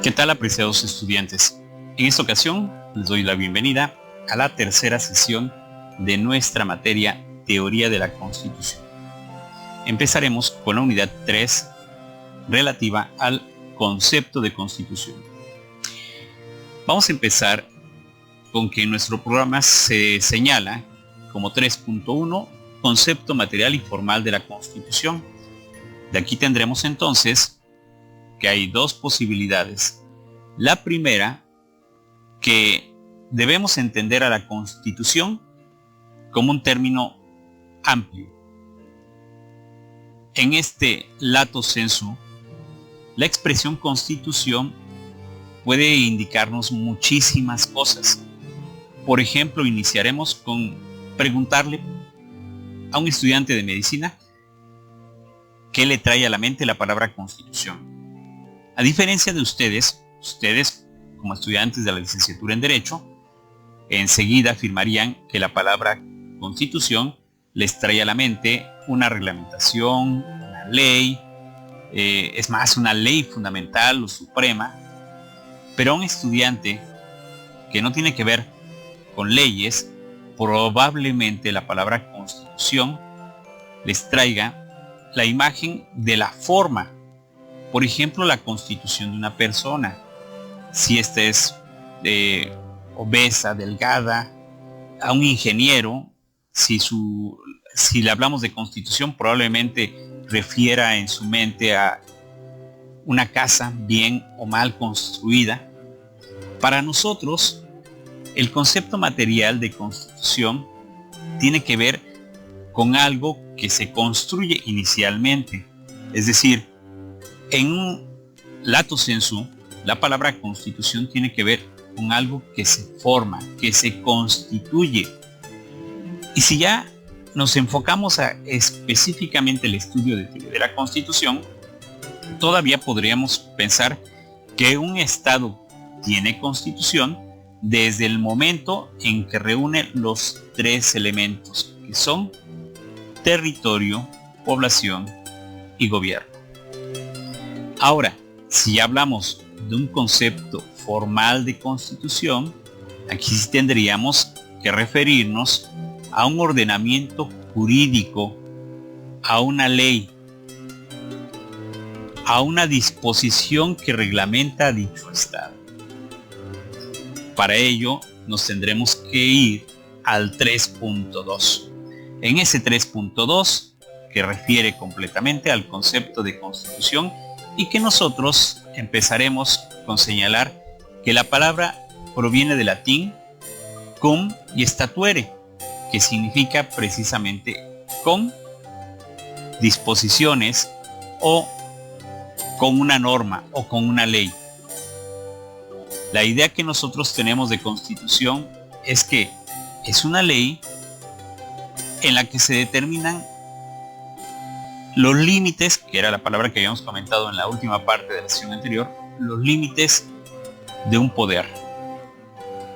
¿Qué tal, apreciados estudiantes? En esta ocasión les doy la bienvenida a la tercera sesión de nuestra materia Teoría de la Constitución. Empezaremos con la unidad 3 relativa al concepto de Constitución. Vamos a empezar con que en nuestro programa se señala como 3.1 concepto material y formal de la Constitución. De aquí tendremos entonces que hay dos posibilidades. La primera, que debemos entender a la Constitución como un término amplio. En este lato sensu, la expresión Constitución puede indicarnos muchísimas cosas. Por ejemplo, iniciaremos con preguntarle a un estudiante de medicina qué le trae a la mente la palabra Constitución. A diferencia de ustedes como estudiantes de la licenciatura en Derecho, enseguida afirmarían que la palabra Constitución les trae a la mente una reglamentación, una ley, es más, una ley fundamental o suprema. Pero a un estudiante que no tiene que ver con leyes, probablemente la palabra Constitución les traiga la imagen de la forma. Por ejemplo, la constitución de una persona. Si esta es obesa, delgada, a un ingeniero, si le hablamos de constitución, probablemente refiera en su mente a una casa bien o mal construida. Para nosotros, el concepto material de constitución tiene que ver con algo que se construye inicialmente. Es decir, en un lato sensu, la palabra constitución tiene que ver con algo que se forma, que se constituye. Y si ya nos enfocamos a específicamente el estudio de la Constitución, todavía podríamos pensar que un Estado tiene Constitución desde el momento en que reúne los tres elementos, que son territorio, población y gobierno. Ahora, si hablamos de un concepto formal de constitución, aquí sí tendríamos que referirnos a un ordenamiento jurídico, a una ley, a una disposición que reglamenta dicho estado. Para ello, nos tendremos que ir al 3.2. En ese 3.2, que refiere completamente al concepto de constitución, y que nosotros empezaremos con señalar que la palabra proviene del latín cum y statuere, que significa precisamente con disposiciones o con una norma o con una ley. La idea que nosotros tenemos de constitución es que es una ley en la que se determinan los límites, que era la palabra que habíamos comentado en la última parte de la sesión anterior, los límites de un poder.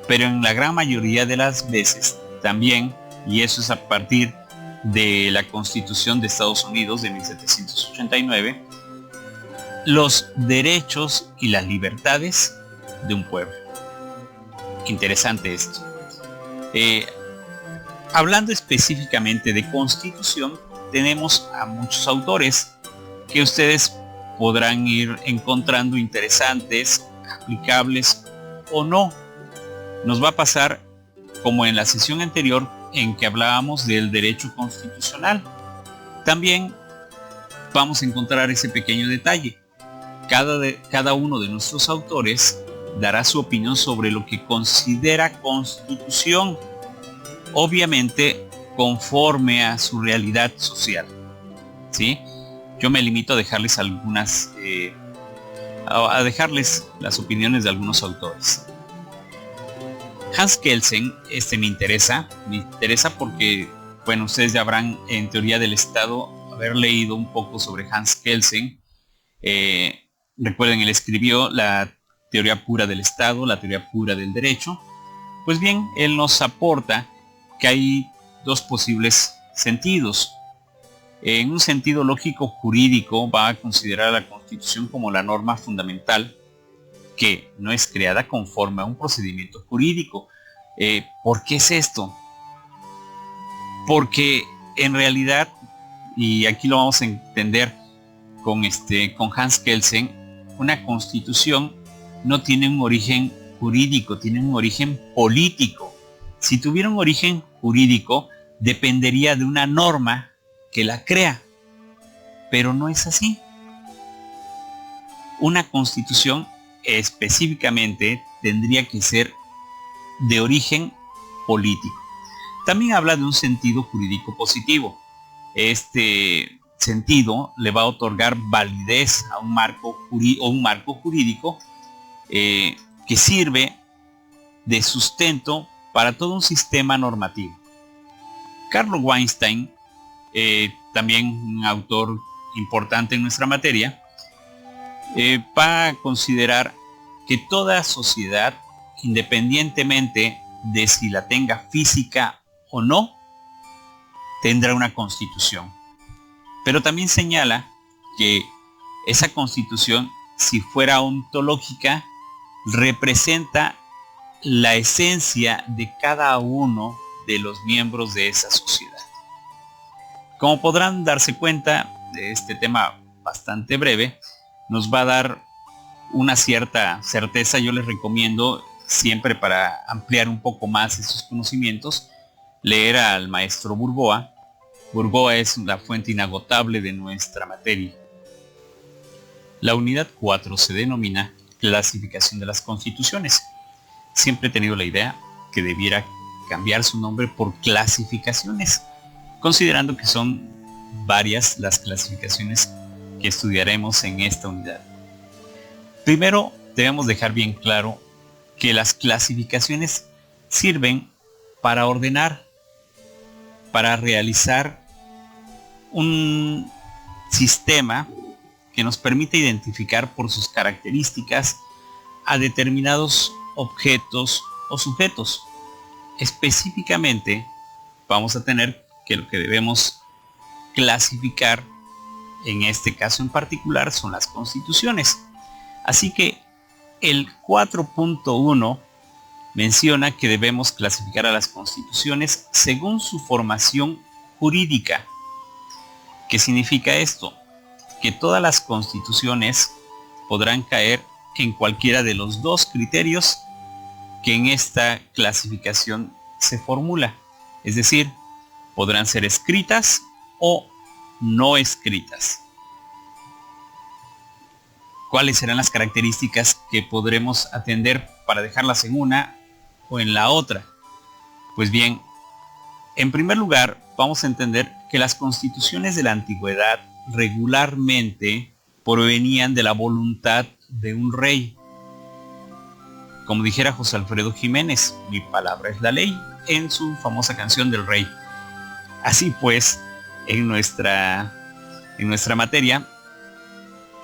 Pero en la gran mayoría de las veces también, y eso es a partir de la Constitución de Estados Unidos de 1789, los derechos y las libertades de un pueblo. Interesante esto. Hablando específicamente de Constitución, tenemos a muchos autores que ustedes podrán ir encontrando interesantes, aplicables o no. Nos va a pasar como en la sesión anterior en que hablábamos del derecho constitucional. También vamos a encontrar ese pequeño detalle. Cada uno de nuestros autores dará su opinión sobre lo que considera constitución, obviamente conforme a su realidad social, ¿sí? Yo me limito a dejarles a dejarles las opiniones de algunos autores. Hans Kelsen, me interesa porque, bueno, ustedes ya habrán en teoría del Estado haber leído un poco sobre Hans Kelsen. Recuerden, él escribió la teoría pura del Estado, la teoría pura del derecho. Pues bien, él nos aporta que hay dos posibles sentidos. En un sentido lógico jurídico va a considerar a la Constitución como la norma fundamental que no es creada conforme a un procedimiento jurídico. ¿Por qué es esto? Porque en realidad, y aquí lo vamos a entender con Hans Kelsen, una constitución no tiene un origen jurídico, tiene un origen político. Si tuviera un origen jurídico, dependería de una norma que la crea, pero no es así. Una constitución específicamente tendría que ser de origen político. También habla de un sentido jurídico positivo. Este sentido le va a otorgar validez a un marco jurídico que sirve de sustento para todo un sistema normativo. Carl Weinstein, también un autor importante en nuestra materia, va a considerar que toda sociedad, independientemente de si la tenga física o no, tendrá una constitución. Pero también señala que esa constitución, si fuera ontológica, representa la esencia de cada uno de los miembros de esa sociedad. Como podrán darse cuenta, de este tema bastante breve nos va a dar una cierta certeza. Yo les recomiendo siempre, para ampliar un poco más esos conocimientos, leer al maestro Burgoa. Burgoa es la fuente inagotable de nuestra materia. La unidad 4 se denomina clasificación de las constituciones. Siempre he tenido la idea que debiera cambiar su nombre por clasificaciones, considerando que son varias las clasificaciones que estudiaremos en esta unidad. Primero, debemos dejar bien claro que las clasificaciones sirven para ordenar, para realizar un sistema que nos permite identificar por sus características a determinados objetos o sujetos. Específicamente, vamos a tener que lo que debemos clasificar en este caso en particular son las constituciones. Así que el 4.1 menciona que debemos clasificar a las constituciones según su formación jurídica. ¿Qué significa esto? Que todas las constituciones podrán caer en cualquiera de los dos criterios que en esta clasificación se formula. Es decir, podrán ser escritas o no escritas. ¿Cuáles serán las características que podremos atender para dejarlas en una o en la otra? Pues bien, en primer lugar, vamos a entender que las constituciones de la antigüedad regularmente provenían de la voluntad de un rey. Como dijera José Alfredo Jiménez, mi palabra es la ley, en su famosa canción del Rey. Así pues, en nuestra materia,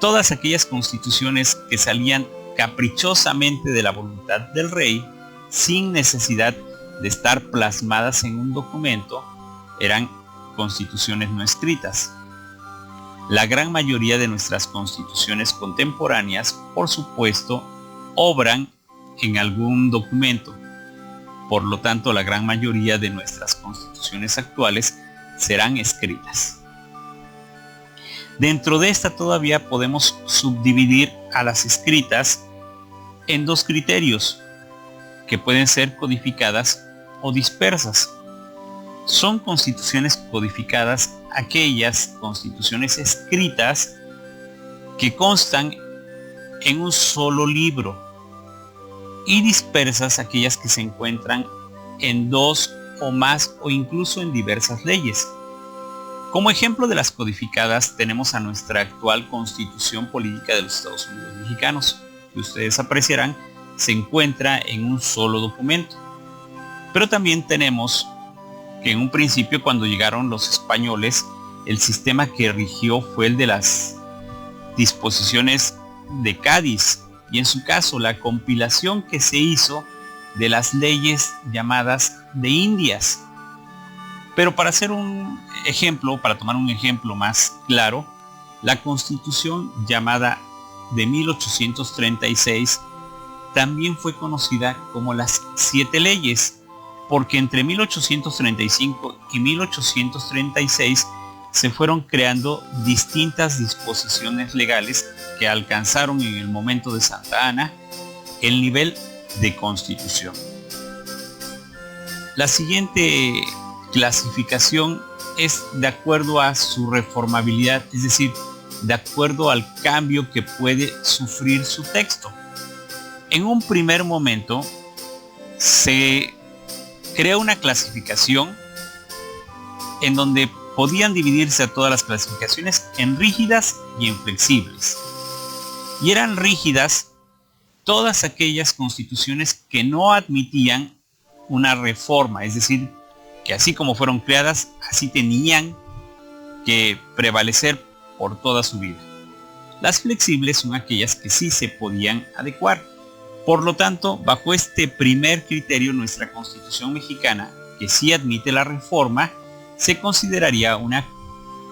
todas aquellas constituciones que salían caprichosamente de la voluntad del rey, sin necesidad de estar plasmadas en un documento, eran constituciones no escritas. La gran mayoría de nuestras constituciones contemporáneas, por supuesto, obran en algún documento. Por lo tanto, la gran mayoría de nuestras constituciones actuales serán escritas. Dentro de esta todavía podemos subdividir a las escritas en dos criterios, que pueden ser codificadas o dispersas. Son constituciones codificadas aquellas constituciones escritas que constan en un solo libro, y dispersas aquellas que se encuentran en dos o más o incluso en diversas leyes. Como ejemplo de las codificadas tenemos a nuestra actual Constitución Política de los Estados Unidos Mexicanos, que ustedes apreciarán se encuentra en un solo documento. Pero también tenemos que en un principio, cuando llegaron los españoles, el sistema que rigió fue el de las disposiciones de Cádiz, y en su caso la compilación que se hizo de las leyes llamadas de Indias. Pero para hacer un ejemplo, para tomar un ejemplo más claro, la Constitución llamada de 1836 también fue conocida como las 7 leyes, porque entre 1835 y 1836 se fueron creando distintas disposiciones legales que alcanzaron en el momento de Santa Ana el nivel de constitución. La siguiente clasificación es de acuerdo a su reformabilidad, es decir, de acuerdo al cambio que puede sufrir su texto. En un primer momento se crea una clasificación en donde podían dividirse a todas las clasificaciones en rígidas y en flexibles. Y eran rígidas todas aquellas constituciones que no admitían una reforma, es decir, que así como fueron creadas, así tenían que prevalecer por toda su vida. Las flexibles son aquellas que sí se podían adecuar. Por lo tanto, bajo este primer criterio, nuestra Constitución mexicana, que sí admite la reforma, se consideraría una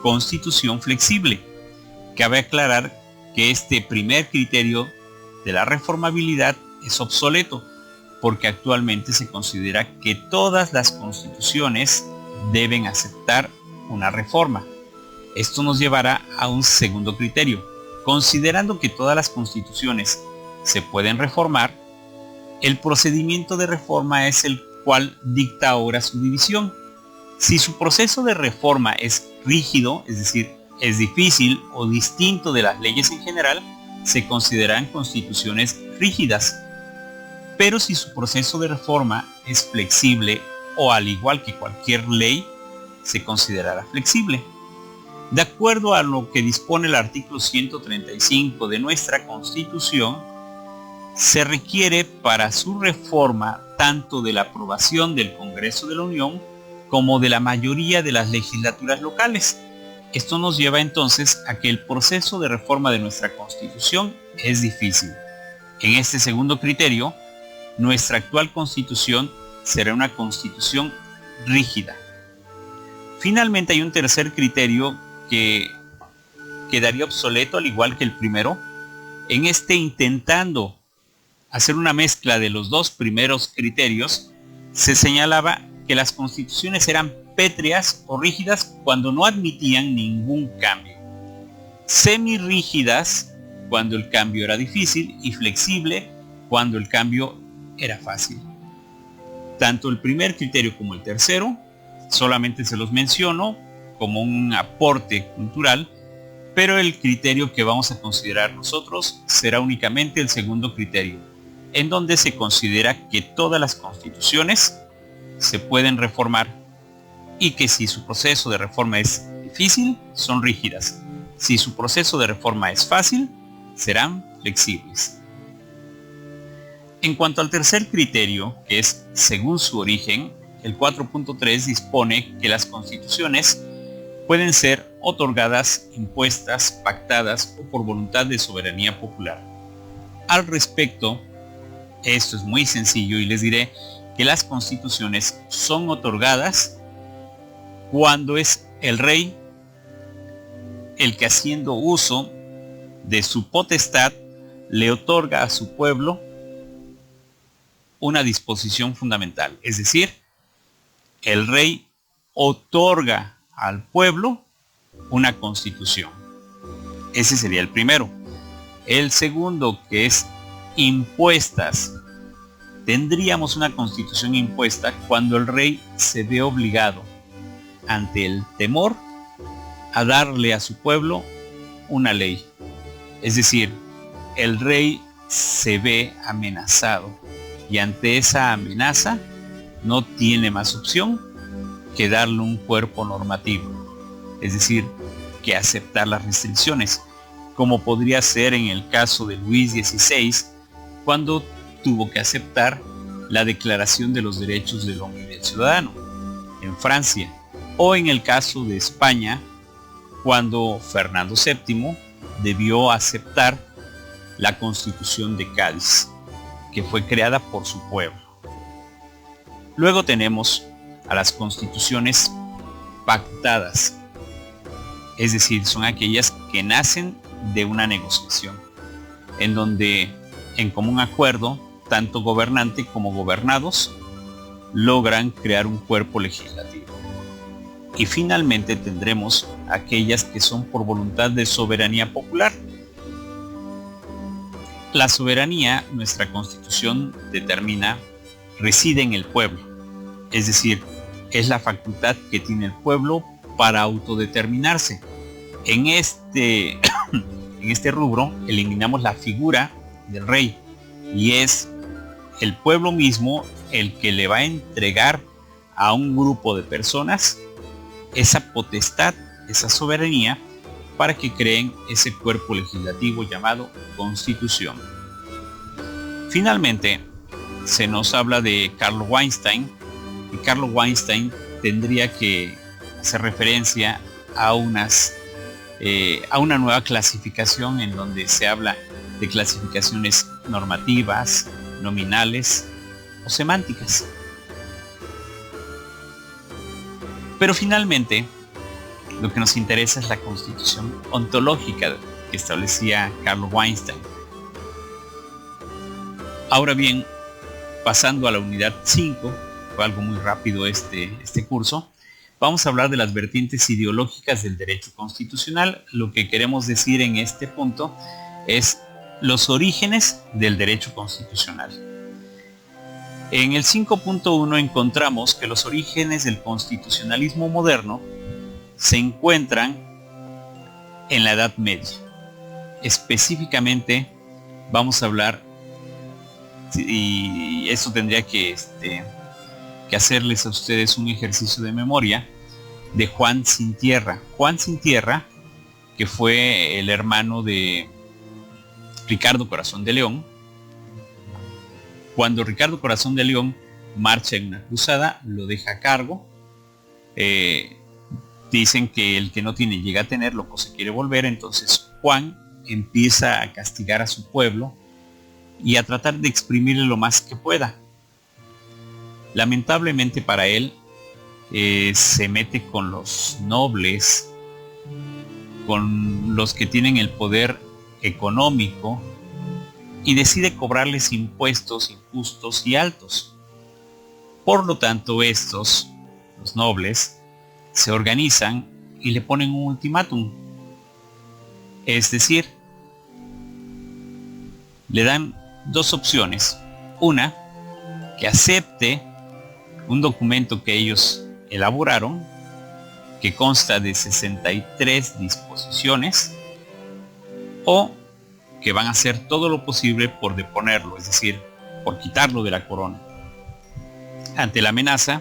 Constitución flexible. Cabe aclarar que este primer criterio de la reformabilidad es obsoleto, porque actualmente se considera que todas las constituciones deben aceptar una reforma. Esto nos llevará a un segundo criterio. Considerando que todas las constituciones se pueden reformar, el procedimiento de reforma es el cual dicta ahora su división. Si su proceso de reforma es rígido, es decir, es difícil o distinto de las leyes en general, se consideran constituciones rígidas. Pero si su proceso de reforma es flexible o al igual que cualquier ley, se considerará flexible. De acuerdo a lo que dispone el artículo 135 de nuestra Constitución, se requiere para su reforma tanto de la aprobación del Congreso de la Unión como de la mayoría de las legislaturas locales. Esto nos lleva entonces a que el proceso de reforma de nuestra Constitución es difícil. En este segundo criterio, nuestra actual Constitución será una Constitución rígida. Finalmente hay un tercer criterio que quedaría obsoleto al igual que el primero. En este, intentando hacer una mezcla de los dos primeros criterios, se señalaba que las constituciones eran pétreas o rígidas cuando no admitían ningún cambio, semirrígidas cuando el cambio era difícil y flexible cuando el cambio era fácil. Tanto el primer criterio como el tercero solamente se los menciono como un aporte cultural, pero el criterio que vamos a considerar nosotros será únicamente el segundo criterio, en donde se considera que todas las constituciones se pueden reformar y que si su proceso de reforma es difícil, son rígidas. Si su proceso de reforma es fácil, serán flexibles. En cuanto al tercer criterio, que es según su origen, el 4.3 dispone que las constituciones pueden ser otorgadas, impuestas, pactadas o por voluntad de soberanía popular. Al respecto, esto es muy sencillo y les diré que las constituciones son otorgadas cuando es el rey el que, haciendo uso de su potestad, le otorga a su pueblo una disposición fundamental. Es decir, el rey otorga al pueblo una constitución. Ese sería el primero. El segundo, que es impuestas. Tendríamos una constitución impuesta cuando el rey se ve obligado, ante el temor, a darle a su pueblo una ley. Es decir, el rey se ve amenazado y ante esa amenaza no tiene más opción que darle un cuerpo normativo, es decir, que aceptar las restricciones, como podría ser en el caso de Luis XVI, cuando tuvo que aceptar la Declaración de los Derechos del Hombre y del Ciudadano en Francia, o en el caso de España, cuando Fernando VII debió aceptar la Constitución de Cádiz, que fue creada por su pueblo. Luego tenemos a las constituciones pactadas, es decir, son aquellas que nacen de una negociación, en donde en común acuerdo tanto gobernante como gobernados logran crear un cuerpo legislativo. Y finalmente tendremos aquellas que son por voluntad de soberanía popular. La soberanía, nuestra Constitución determina, reside en el pueblo, es decir, es la facultad que tiene el pueblo para autodeterminarse. En este rubro eliminamos la figura del rey y es el pueblo mismo el que le va a entregar a un grupo de personas esa potestad, esa soberanía, para que creen ese cuerpo legislativo llamado Constitución. Finalmente, se nos habla de Karl Weinstein, y Karl Weinstein tendría que hacer referencia a una nueva clasificación en donde se habla de clasificaciones normativas, nominales o semánticas. Pero finalmente, lo que nos interesa es la constitución ontológica que establecía Karl Weinstein. Ahora bien, pasando a la unidad 5, fue algo muy rápido este curso, vamos a hablar de las vertientes ideológicas del derecho constitucional. Lo que queremos decir en este punto es los orígenes del derecho constitucional. En el 5.1 encontramos que los orígenes del constitucionalismo moderno se encuentran en la Edad Media. Específicamente vamos a hablar, y eso tendría que hacerles a ustedes un ejercicio de memoria, de Juan Sin Tierra. Juan Sin Tierra, que fue el hermano de Ricardo Corazón de León. Cuando Ricardo Corazón de León marcha en una cruzada, lo deja a cargo. Dicen que el que no tiene llega a tener, loco se quiere volver. Entonces Juan empieza a castigar a su pueblo y a tratar de exprimirle lo más que pueda. Lamentablemente para él, se mete con los nobles, con los que tienen el poder económico, y decide cobrarles impuestos injustos y altos. Por lo tanto, estos, los nobles, se organizan y le ponen un ultimátum. Es decir, le dan dos opciones. Una, que acepte un documento que ellos elaboraron, que consta de 63 disposiciones, o que van a hacer todo lo posible por deponerlo, es decir, por quitarlo de la corona. Ante la amenaza,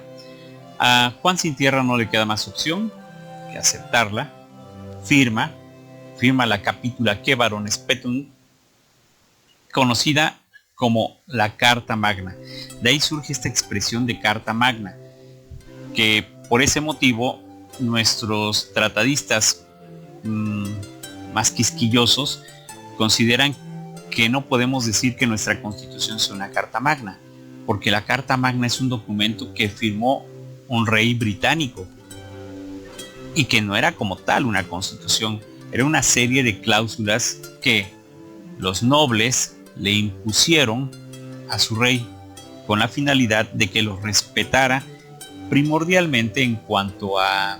a Juan Sin Tierra no le queda más opción que aceptarla. Firma la Capitula Que Barones Petum, conocida como la Carta Magna. De ahí surge esta expresión de Carta Magna, que por ese motivo nuestros tratadistas más quisquillosos consideran que no podemos decir que nuestra Constitución sea una Carta Magna, porque la Carta Magna es un documento que firmó un rey británico y que no era como tal una constitución, era una serie de cláusulas que los nobles le impusieron a su rey con la finalidad de que los respetara primordialmente en cuanto a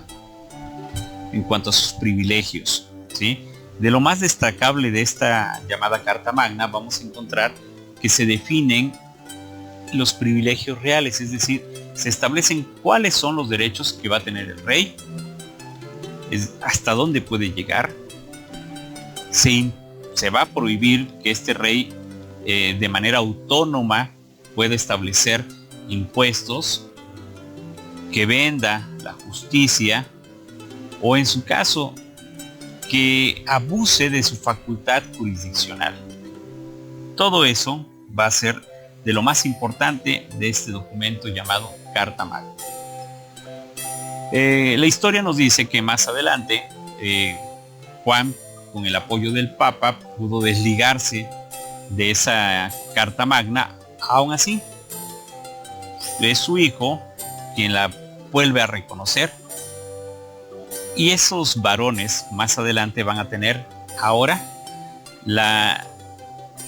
sus privilegios, ¿sí? De lo más destacable de esta llamada Carta Magna vamos a encontrar que se definen los privilegios reales, es decir, se establecen cuáles son los derechos que va a tener el rey, hasta dónde puede llegar. Se va a prohibir que este rey de manera autónoma pueda establecer impuestos, que venda la justicia, o en su caso que abuse de su facultad jurisdiccional. Todo eso va a ser de lo más importante de este documento llamado Carta Magna. La historia nos dice que más adelante Juan, con el apoyo del Papa, pudo desligarse de esa Carta Magna. Aún así, es su hijo quien la vuelve a reconocer, y esos varones más adelante van a tener ahora la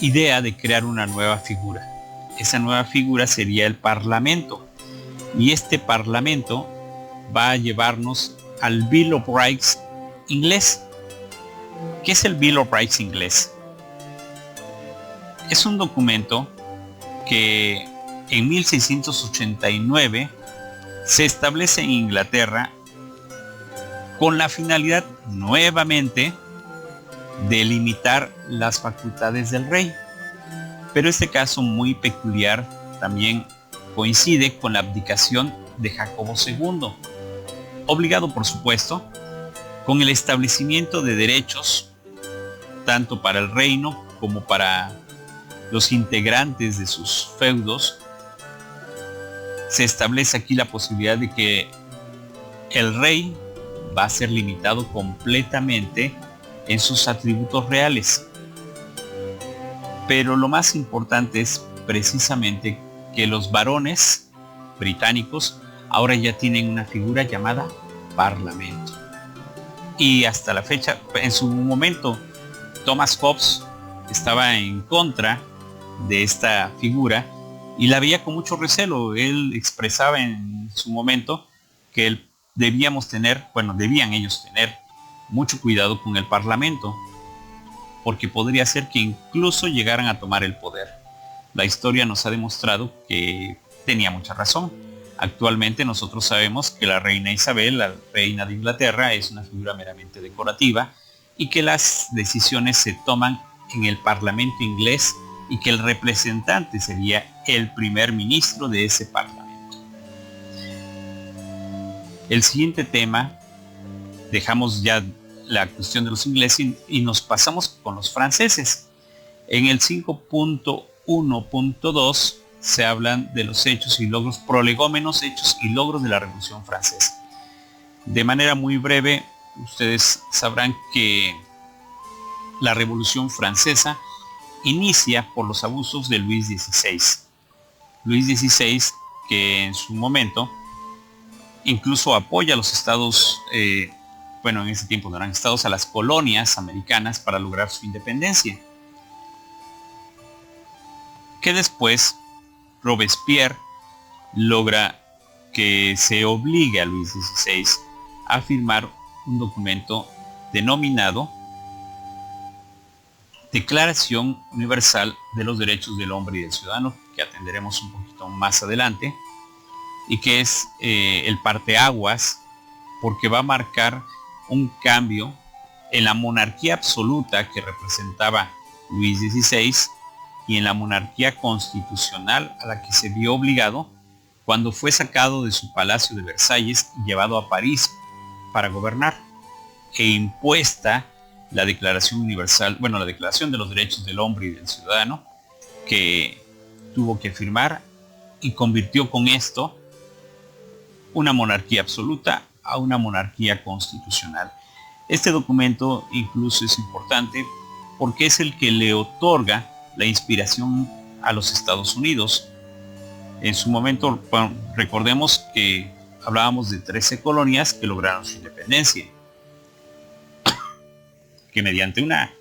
idea de crear una nueva figura. esa nueva figura sería el Parlamento. Y este Parlamento va a llevarnos al Bill of Rights inglés. ¿Qué es el Bill of Rights inglés? Es un documento que en 1689 se establece en Inglaterra con la finalidad nuevamente de limitar las facultades del rey. Pero este caso muy peculiar también coincide con la abdicación de Jacobo II, obligado por supuesto con el establecimiento de derechos tanto para el reino como para los integrantes de sus feudos. Se establece aquí la posibilidad de que el rey va a ser limitado completamente en sus atributos reales. Pero lo más importante es precisamente que los varones británicos ahora ya tienen una figura llamada Parlamento. Y hasta la fecha, en su momento, Thomas Hobbes estaba en contra de esta figura y la veía con mucho recelo. Él expresaba en su momento que debían ellos tener mucho cuidado con el Parlamento, porque podría ser que incluso llegaran a tomar el poder. La historia nos ha demostrado que tenía mucha razón. Actualmente nosotros sabemos que la reina Isabel, la reina de Inglaterra, es una figura meramente decorativa y que las decisiones se toman en el Parlamento inglés y que el representante sería el primer ministro de ese Parlamento. El siguiente tema, dejamos ya la cuestión de los ingleses y nos pasamos con los franceses. En el 5.1.2 se hablan de los hechos y logros, prolegómenos, hechos y logros de la Revolución Francesa. De manera muy breve, ustedes sabrán que la Revolución Francesa inicia por los abusos de Luis XVI. Luis XVI, que en su momento incluso apoya a los estados, en ese tiempo no eran estados, a las colonias americanas para lograr su independencia. Que después Robespierre logra que se obligue a Luis XVI a firmar un documento denominado Declaración Universal de los Derechos del Hombre y del Ciudadano, que atenderemos un poquito más adelante, y que es el parteaguas, porque va a marcar un cambio en la monarquía absoluta que representaba Luis XVI y en la monarquía constitucional a la que se vio obligado cuando fue sacado de su palacio de Versalles y llevado a París para gobernar, e impuesta la Declaración Universal, la Declaración de los Derechos del Hombre y del Ciudadano, que tuvo que firmar y convirtió con esto una monarquía absoluta a una monarquía constitucional. Este documento incluso es importante porque es el que le otorga la inspiración a los Estados Unidos. En su momento, recordemos que hablábamos de 13 colonias que lograron su independencia, que mediante una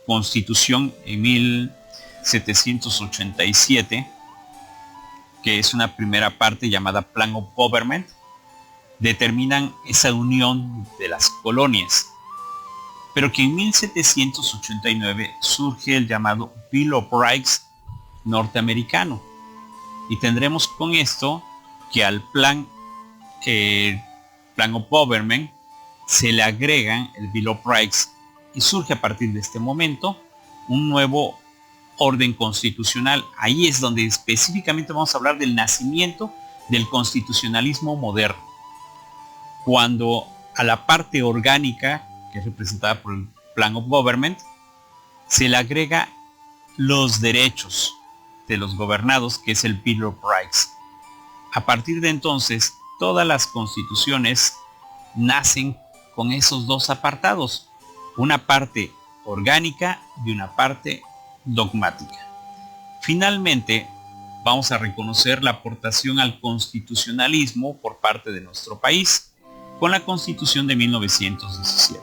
constitución en 1787, que es una primera parte llamada Plan of Government, determinan esa unión de las colonias. Pero que en 1789 surge el llamado Bill of Rights norteamericano. Y tendremos con esto que al Plan of Government se le agregan el Bill of Rights y surge a partir de este momento un nuevo orden constitucional. Ahí es donde específicamente vamos a hablar del nacimiento del constitucionalismo moderno, cuando a la parte orgánica, que es representada por el Plan of Government, se le agrega los derechos de los gobernados, que es el Bill of Rights. A partir de entonces, todas las constituciones nacen con esos dos apartados, una parte orgánica y una parte dogmática. Finalmente, vamos a reconocer la aportación al constitucionalismo por parte de nuestro país con la Constitución de 1917.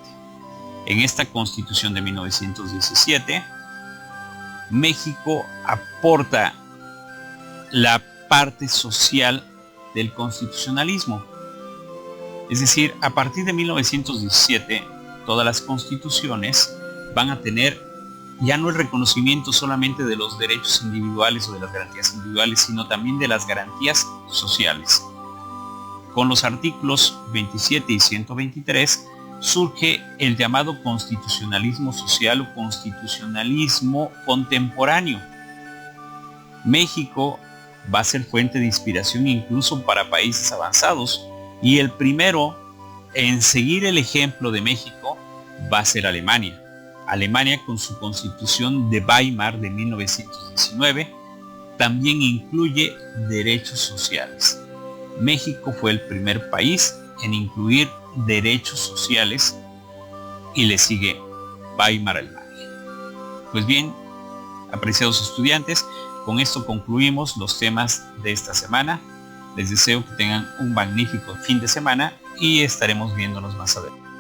En esta Constitución de 1917, México aporta la parte social del constitucionalismo. Es decir, a partir de 1917, todas las constituciones van a tener ya no el reconocimiento solamente de los derechos individuales o de las garantías individuales, sino también de las garantías sociales. Con los artículos 27 y 123 surge el llamado constitucionalismo social o constitucionalismo contemporáneo. México va a ser fuente de inspiración incluso para países avanzados, y el primero en seguir el ejemplo de México va a ser Alemania. Alemania, con su Constitución de Weimar de 1919, también incluye derechos sociales. México fue el primer país en incluir derechos sociales y le sigue Weimar, Alemania. Pues bien, apreciados estudiantes, con esto concluimos los temas de esta semana. Les deseo que tengan un magnífico fin de semana y estaremos viéndonos más adelante.